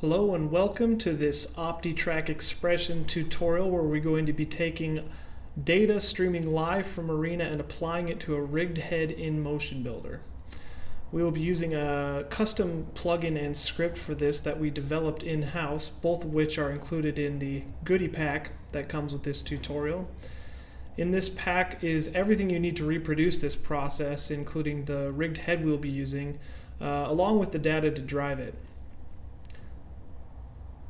Hello and welcome to this OptiTrack expression tutorial where we're going to be taking data streaming live from Arena and applying it to a rigged head in Motion Builder. We will be using a custom plugin and script for this that we developed in-house, both of which are included in the goodie pack that comes with this tutorial. In this pack is everything you need to reproduce this process, including the rigged head we'll be using, along with the data to drive it.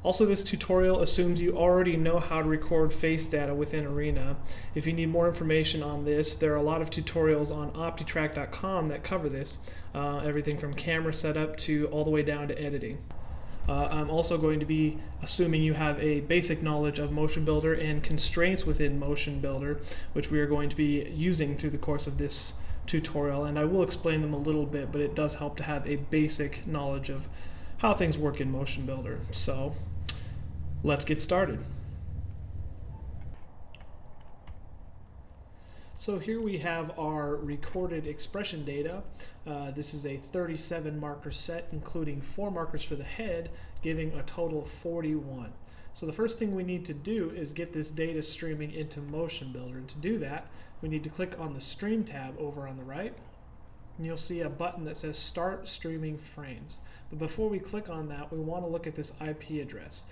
Also, this tutorial assumes you already know how to record face data within Arena. If you need more information on this, there are a lot of tutorials on optitrack.com that cover this, everything from camera setup to all the way down to editing. I'm also going to be assuming you have a basic knowledge of Motion Builder and constraints within Motion Builder, which we are going to be using through the course of this tutorial, and I will explain them a little bit, but it does help to have a basic knowledge of how things work in Motion Builder. So let's get started. So here we have our recorded expression data. This is a 37 marker set, including 4 markers for the head, giving a total of 41. So the first thing we need to do is get this data streaming into Motion Builder. And to do that, we need to click on the Stream tab over on the right. And you'll see a button that says Start Streaming Frames. But before we click on that, we want to look at this IP address.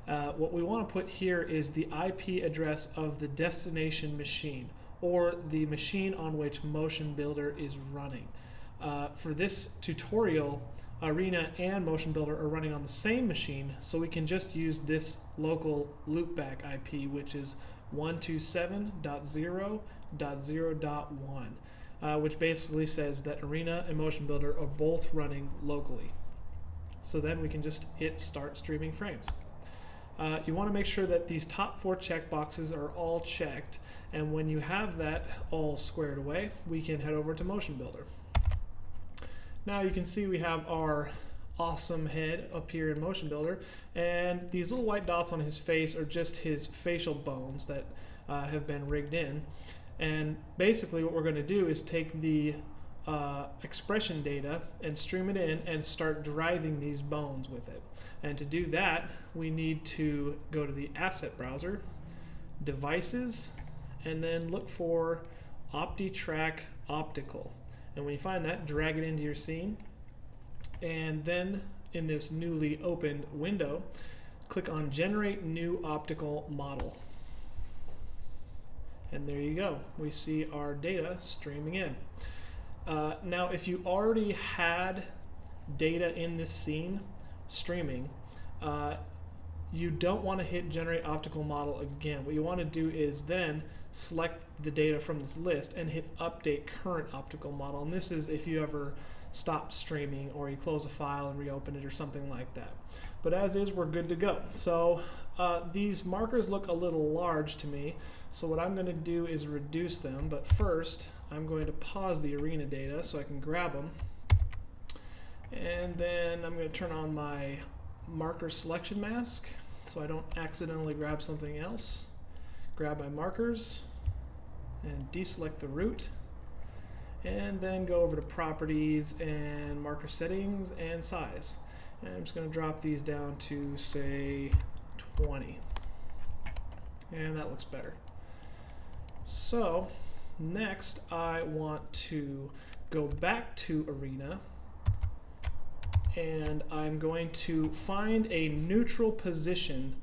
What we want to put here is the IP address of the destination machine, or the machine on which Motion Builder is running. For this tutorial, Arena and Motion Builder are running on the same machine, so we can just use this local loopback IP, which is 127.0.0.1. Which basically says that Arena and Motion Builder are both running locally. So then we can just hit Start Streaming Frames. You want to make sure that these top 4 checkboxes are all checked, and when you have that all squared away, we can head over to Motion Builder. Now you can see we have our awesome head up here in Motion Builder, and these little white dots on his face are just his facial bones that have been rigged in. And basically what we're going to do is take the expression data and stream it in and start driving these bones with it. And to do that, we need to go to the Asset Browser, Devices, and then look for OptiTrack Optical. And when you find that, drag it into your scene. And then in this newly opened window, click on Generate New Optical Model. And there you go. We see our data streaming in. Now, if you already had data in this scene streaming, you don't want to hit Generate Optical Model again. What you want to do is then select the data from this list and hit Update Current Optical Model. And this is if you ever stop streaming or you close a file and reopen it or something like that. But as is, we're good to go. So these markers look a little large to me, so what I'm going to do is reduce them, but first I'm going to pause the Arena data so I can grab them, and then I'm going to turn on my marker selection mask so I don't accidentally grab something else. Grab my markers and deselect the root, and then go over to Properties and Marker Settings and Size. And I'm just going to drop these down to, say, 20. And that looks better. So next I want to go back to Arena, and I'm going to find a neutral position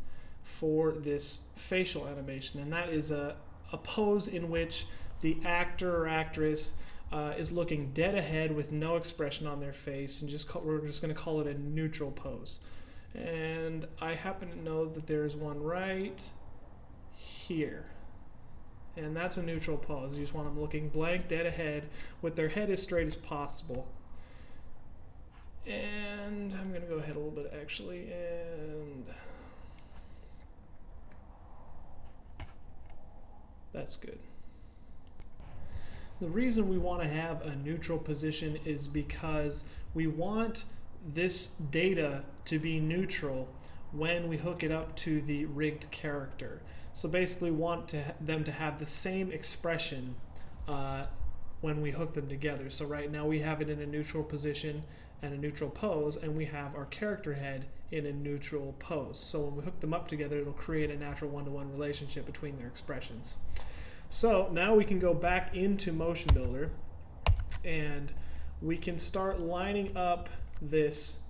for this facial animation, and that is a pose in which the actor or actress is looking dead ahead with no expression on their face, and we're just going to call it a neutral pose. And I happen to know that there's one right here, and that's a neutral pose. You just want them looking blank, dead ahead, with their head as straight as possible. And I'm going to go ahead a little bit actually, and that's good. The reason we want to have a neutral position is because we want this data to be neutral when we hook it up to the rigged character. So basically we want them to have the same expression when we hook them together. So right now we have it in a neutral position and a neutral pose, and we have our character head in a neutral pose. So when we hook them up together, it'll create a natural one-to-one relationship between their expressions. So now we can go back into Motion Builder and we can start lining up this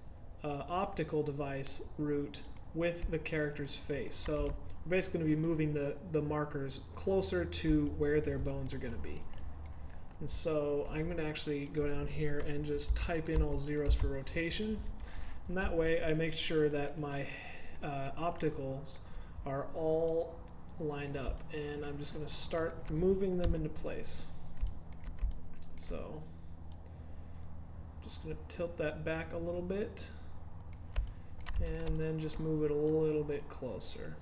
optical device root with the character's face. So we're basically going to be moving the markers closer to where their bones are going to be. And so I'm going to actually go down here and just type in all zeros for rotation. And that way I make sure that my opticals are all lined up. And I'm just going to start moving them into place. So just going to tilt that back a little bit and then just move it a little bit closer.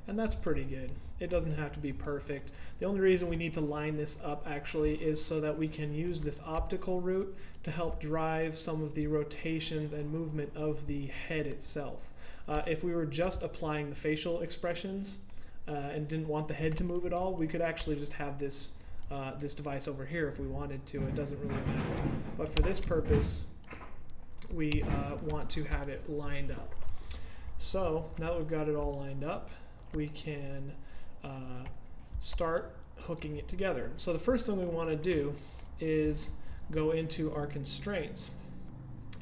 And that's pretty good. It doesn't have to be perfect. The only reason we need to line this up actually is so that we can use this optical root to help drive some of the rotations and movement of the head itself. If we were just applying the facial expressions and didn't want the head to move at all, we could actually just have this this device over here if we wanted to. It doesn't really matter. But for this purpose, we want to have it lined up. So now that we've got it all lined up, we can start hooking it together. So the first thing we want to do is go into our constraints,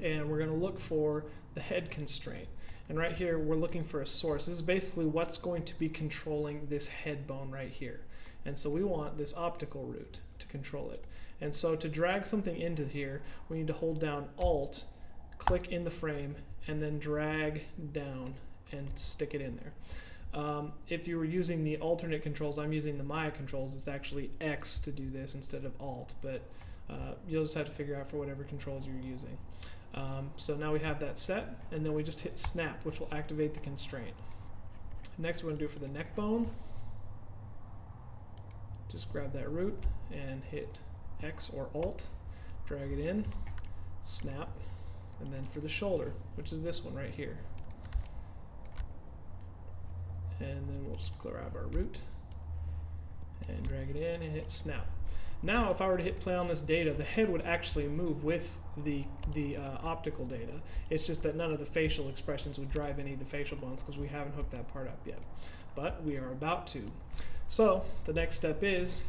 and we're going to look for the head constraint. And right here we're looking for a source. This is basically what's going to be controlling this head bone right here. And so we want this optical root to control it. And so to drag something into here, we need to hold down Alt, click in the frame, and then drag down and stick it in there. If you were using the alternate controls, I'm using the Maya controls, it's actually X to do this instead of Alt, but you'll just have to figure out for whatever controls you're using. So now we have that set, and then we just hit Snap, which will activate the constraint. Next, we're going to do it for the neck bone. Just grab that root and hit X or Alt, drag it in, snap, and then for the shoulder, which is this one right here. And then we'll just grab our root and drag it in and hit snap. Now if I were to hit play on this data, the head would actually move with the optical data. It's just that none of the facial expressions would drive any of the facial bones because we haven't hooked that part up yet. But we are about to. So the next step is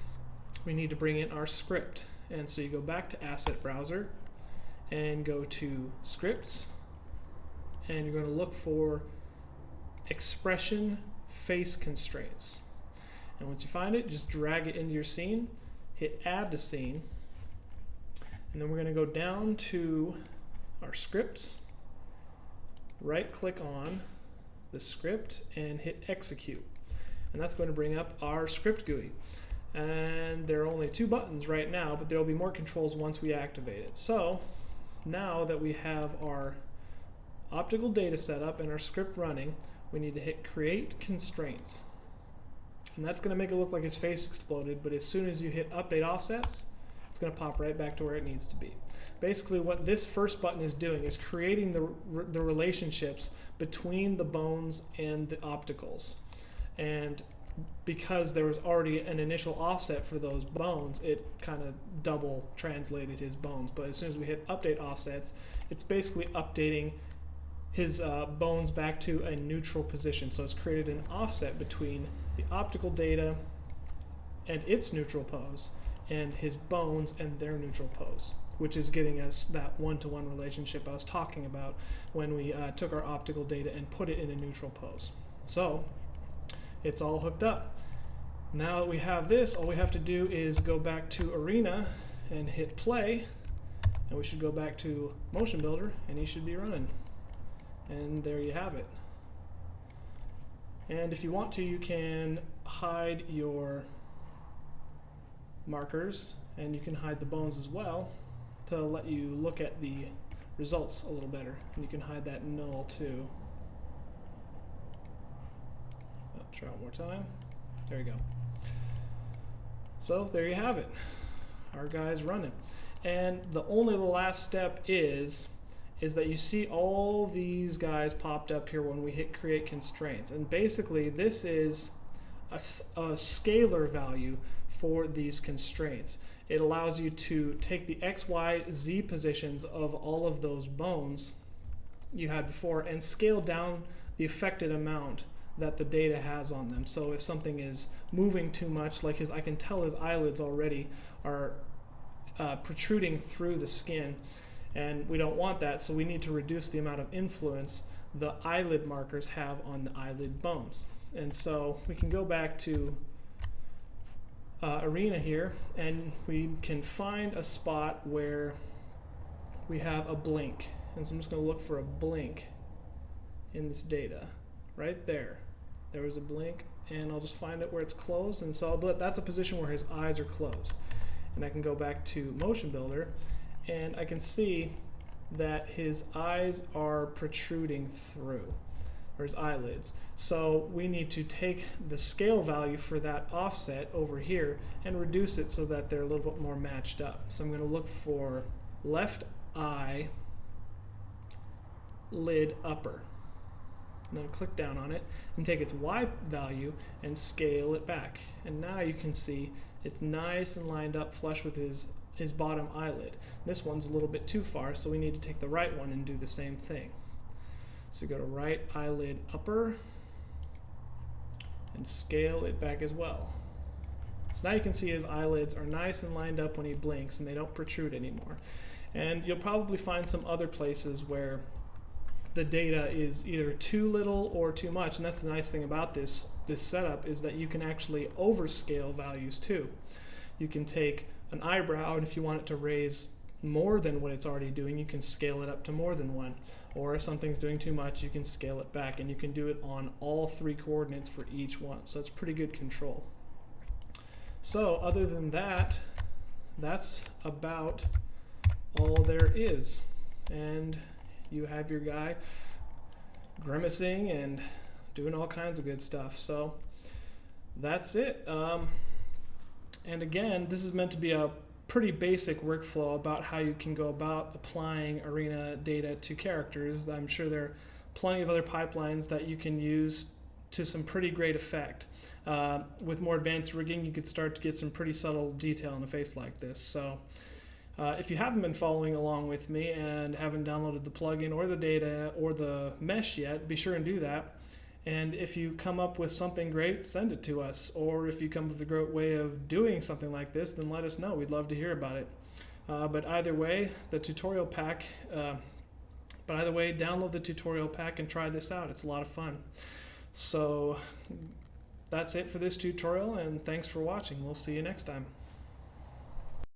we need to bring in our script. And so you go back to Asset Browser and go to Scripts, and you're going to look for Expression Face Constraints. And once you find it, just drag it into your scene, hit Add to Scene, and then we're going to go down to our scripts, right click on the script and hit Execute. And that's going to bring up our script GUI. And there are only 2 buttons right now, but there will be more controls once we activate it. So now that we have our optical data set up and our script running, we need to hit Create Constraints. And that's going to make it look like his face exploded, but as soon as you hit Update Offsets, it's going to pop right back to where it needs to be. Basically what this first button is doing is creating the relationships between the bones and the opticals. And because there was already an initial offset for those bones, it kind of double translated his bones. But as soon as we hit Update Offsets, it's basically updating his bones back to a neutral position. So it's created an offset between the optical data and its neutral pose and his bones and their neutral pose, which is giving us that one-to-one relationship I was talking about when we took our optical data and put it in a neutral pose. So it's all hooked up. Now that we have this, all we have to do is go back to Arena and hit play, and we should go back to Motion Builder and he should be running. And there you have it. And if you want to, you can hide your markers and you can hide the bones as well to let you look at the results a little better. And you can hide that null too. Try one more time. There you go. So there you have it. Our guy's running. And the last step is that you see all these guys popped up here when we hit Create Constraints. And basically this is a scalar value for these constraints. It allows you to take the X, Y, Z positions of all of those bones you had before and scale down the affected amount that the data has on them. So if something is moving too much, like I can tell his eyelids already are protruding through the skin, and we don't want that, so we need to reduce the amount of influence the eyelid markers have on the eyelid bones. And so we can go back to Arena here, and we can find a spot where we have a blink. And so I'm just going to look for a blink in this data. Right there. There was a blink, and I'll just find it where it's closed, and so that's a position where his eyes are closed. And I can go back to Motion Builder, and I can see that his eyes are protruding through, or his eyelids. So we need to take the scale value for that offset over here and reduce it so that they're a little bit more matched up. So I'm going to look for left eye lid upper. And then click down on it and take its Y value and scale it back. And now you can see it's nice and lined up flush with his bottom eyelid. This one's a little bit too far, so we need to take the right one and do the same thing. So go to right eyelid upper and scale it back as well. So now you can see his eyelids are nice and lined up when he blinks, and they don't protrude anymore. And you'll probably find some other places where the data is either too little or too much, and that's the nice thing about this setup, is that you can actually overscale values too. You can take an eyebrow, and if you want it to raise more than what it's already doing, you can scale it up to more than one. Or if something's doing too much, you can scale it back, and you can do it on all 3 coordinates for each one. So it's pretty good control. So other than that, that's about all there is. And you have your guy grimacing and doing all kinds of good stuff. So that's it. And again, this is meant to be a pretty basic workflow about how you can go about applying Arena data to characters. I'm sure there are plenty of other pipelines that you can use to some pretty great effect. With more advanced rigging, you could start to get some pretty subtle detail in a face like this. So if you haven't been following along with me and haven't downloaded the plugin or the data or the mesh yet, be sure and do that. And if you come up with something great, send it to us. Or if you come up with a great way of doing something like this, then let us know. We'd love to hear about it. But either way, the tutorial pack, download the tutorial pack and try this out. It's a lot of fun. So that's it for this tutorial, and thanks for watching. We'll see you next time.